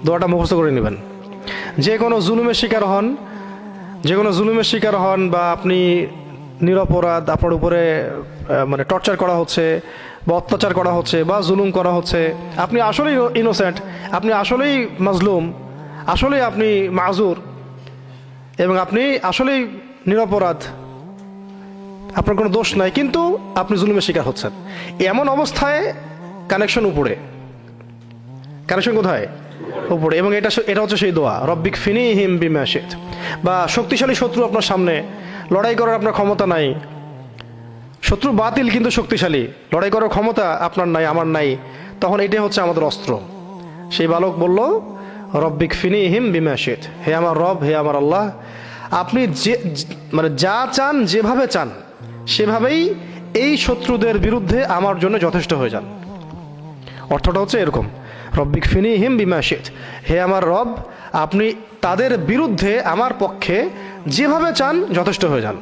দোয়াটা মুখস্থ করে নেবেন। যে কোনো জুলুমের শিকার হন বা আপনি নিরপরাধ, আপনার উপরে মানে টর্চার করা হচ্ছে বা অত্যাচার করা হচ্ছে বা জুলুম করা হচ্ছে, আপনি আসলেই ইনোসেন্ট, আপনি আসলেই মাজলুম, আসলেই আপনি মাজুর, এবং আপনি আসলেই নিরপরাধ, আপনার কোনো দোষ নাই, কিন্তু আপনি জুলুমের শিকার হচ্ছেন। এমন অবস্থায় কানেকশন কোথায়? উপরে। এবং এটা হচ্ছে সেই দোয়া, রব্বিক ফিনিহিম বিমা শিত। বা শক্তিশালী শত্রু আপনার সামনে, লড়াই করার আপনার ক্ষমতা নাই, শত্রু বাতিল কিন্তু শক্তিশালী, লড়াই করার ক্ষমতা আপনার নাই, আমার নাই, তখন এটাই হচ্ছে আমাদের অস্ত্র। সেই বালক বলল, রব্বিক ফিনিহিম বিমা শিত, হে আমার রব, হে আমার আল্লাহ, আপনি মানে যা চান, যেভাবে চান, সেভাবেই এই শত্রুদের বিরুদ্ধে আমার জন্য যথেষ্ট হয়ে যান। অর্থটা হচ্ছে এরকম, রব্বিক ফিনিহিম বিমা শিত, হে আমার রব, আপনি তাদের বিরুদ্ধে আমার পক্ষে যেভাবে চান যথেষ্ট হয়ে যান।